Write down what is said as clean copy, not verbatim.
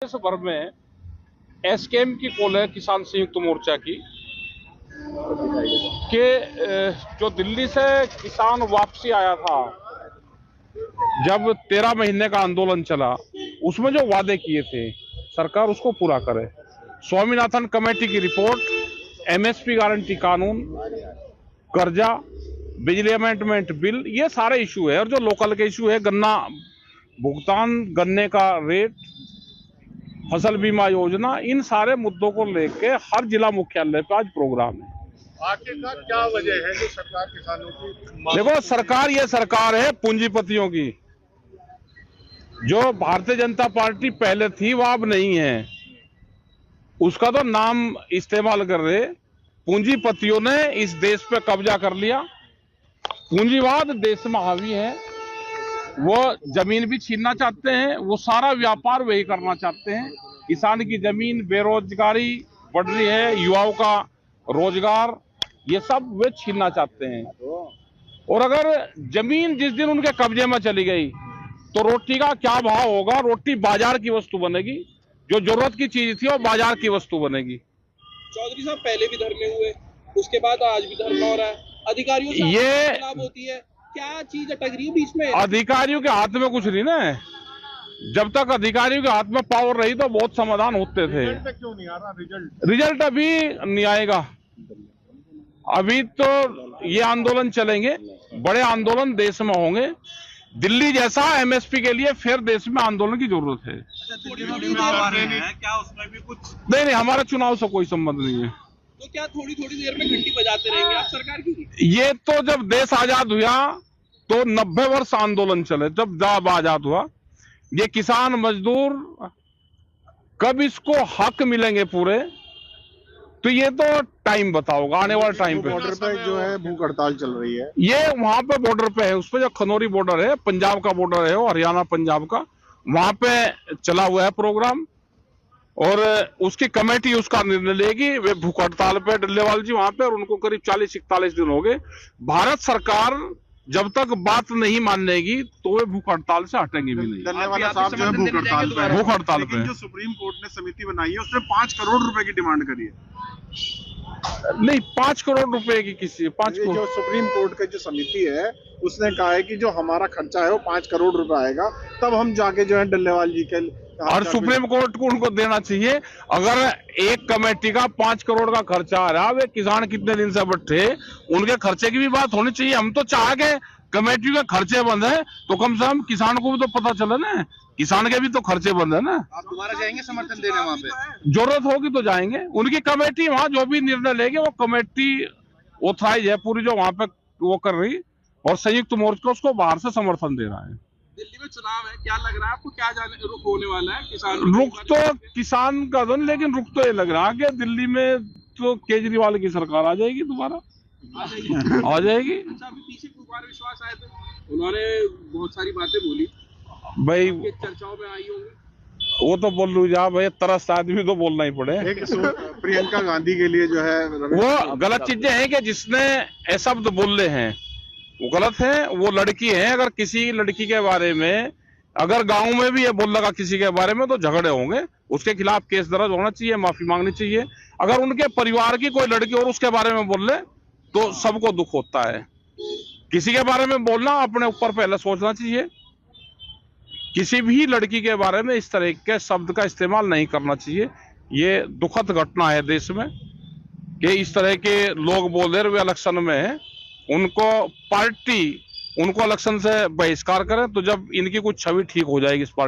देश भर में एसकेएम की कॉल है किसान संयुक्त मोर्चा की कि जो दिल्ली से किसान वापसी आया था, जब 13 महीने का आंदोलन चला, उसमें जो वादे किए थे सरकार उसको पूरा करे। स्वामीनाथन कमेटी की रिपोर्ट, एमएसपी गारंटी कानून, कर्जा, बिजली अमेंडमेंट बिल, ये सारे इशू है। और जो लोकल के इशू है, गन्ना भुगतान, गन्ने का रेट, फसल बीमा योजना, इन सारे मुद्दों को लेके हर जिला मुख्यालय पे आज प्रोग्राम है। आखिरकार क्या वजह है जो सरकार किसानों की? देखो, सरकार ये सरकार है पूंजीपतियों की। जो भारतीय जनता पार्टी पहले थी वो अब नहीं है, उसका तो नाम इस्तेमाल कर रहे। पूंजीपतियों ने इस देश पे कब्जा कर लिया। पूंजीवाद देश में हावी है। वो जमीन भी छीनना चाहते हैं, वो सारा व्यापार वही करना चाहते हैं। किसान की जमीन, बेरोजगारी बढ़ रही है, युवाओं का रोजगार, ये सब वे छीनना चाहते हैं। और अगर जमीन जिस दिन उनके कब्जे में चली गई तो रोटी का क्या भाव होगा? रोटी बाजार की वस्तु बनेगी। जो जरूरत की चीज थी वो बाजार की वस्तु बनेगी। चौधरी साहब, पहले भी धरने हुए, उसके बाद आज भी धरना हो रहा है, अधिकारियों से ये खिलाफ होती है, क्या चीज अटक रही है बीच में? अधिकारियों के हाथ में कुछ नहीं ना। जब तक अधिकारियों के हाथ में पावर रही तो बहुत समाधान होते थे। रिजल्ट क्यों नहीं आ रहा? रिजल्ट अभी नहीं आएगा। अभी तो ये आंदोलन चलेंगे, बड़े आंदोलन देश में होंगे। दिल्ली जैसा एमएसपी के लिए फिर देश में आंदोलन की जरूरत है। क्या उसमें भी कुछ? नहीं, हमारा चुनाव से कोई संबंध नहीं है। तो क्या थोड़ी थोड़ी देर में घंटी बजाते रहेंगे आप सरकार की? ये तो जब देश आजाद हुआ तो 90 वर्ष आंदोलन चले, जब आजाद हुआ। ये किसान मजदूर कब इसको हक मिलेंगे पूरे, तो ये तो टाइम बताओगा, आने वाले टाइम पे। बॉर्डर पे जो है भूख हड़ताल चल रही है, ये वहां पे बॉर्डर पे है, उस पे जो खनौरी बॉर्डर है, पंजाब का बॉर्डर है, वो हरियाणा पंजाब का, वहां पे चला हुआ है प्रोग्राम। और उसकी कमेटी उसका निर्णय लेगी। वे भूख हड़ताल पे डल्लेवाल जी वहां पे, और उनको करीब 40-41 दिन हो गए। भारत सरकार जब तक बात नहीं मानेगी तो वे भूख हड़ताल से हटेंगे भी नहीं। डल्लेवाला साहब जो है भूख हड़ताल पे है। भूख हड़ताल पे। जो सुप्रीम कोर्ट ने समिति बनाई है उसने 5 करोड़ रुपए की डिमांड करी है। नहीं, 5 करोड़ रुपए की किसी 5 करोड़ जो सुप्रीम कोर्ट की जो समिति है उसने कहा है कि जो हमारा खर्चा है वो 5 करोड़ रुपए आएगा, तब हम जाके जो है डल्लेवाल जी के। और सुप्रीम कोर्ट को उनको देना चाहिए। अगर एक कमेटी का 5 करोड़ का खर्चा आ रहा, वे किसान कितने दिन से बैठे, उनके खर्चे की भी बात होनी चाहिए। हम तो चाह के कमेटी के खर्चे बंद है तो कम से कम किसान को भी तो पता चले ना, किसान के भी तो खर्चे बंद है ना। आप दोबारा जाएंगे समर्थन देने वहाँ पे? जरूरत होगी तो जाएंगे। उनकी कमेटी वहां जो भी निर्णय लेगी, वो कमेटी ऑथराइज है पूरी, जो वहां पे वो कर रही, और संयुक्त मोर्चा उसको बाहर से समर्थन दे रहा है। दिल्ली में चुनाव है, क्या लग रहा है आपको? क्या रुख होने वाला है किसान? रुख तो किसान का तो नहीं, लेकिन रुख तो ये लग रहा है कि दिल्ली में तो केजरीवाल की सरकार आ जाएगी दोबारा। आ जाएगी। अच्छा, अभी पीछे कुमार विश्वास आए थे, उन्होंने बहुत सारी बातें बोली भाई, चर्चाओं में आई होंगी। वो तो बोल लू जा भाई, तरस आदमी तो बोलना ही पड़े। एक प्रियंका गांधी के लिए जो है वो गलत चीजें हैं कि जिसने ऐसा शब्द बोले हैं वो गलत है। वो लड़की है, अगर किसी लड़की के बारे में, अगर गांव में भी ये बोल लगा किसी के बारे में तो झगड़े होंगे, उसके खिलाफ केस दर्ज होना चाहिए, माफी मांगनी चाहिए। अगर उनके परिवार की कोई लड़की और उसके बारे में बोल ले तो सबको दुख होता है। किसी के बारे में बोलना, अपने ऊपर पहले सोचना चाहिए। किसी भी लड़की के बारे में इस तरह के शब्द का इस्तेमाल नहीं करना चाहिए। ये दुखद घटना है देश में कि इस तरह के लोग बोल रहे, वे इलेक्शन में है, उनको पार्टी उनको इलेक्शन से बहिष्कार करें, तो जब इनकी कुछ छवि ठीक हो जाएगी इस पार्टी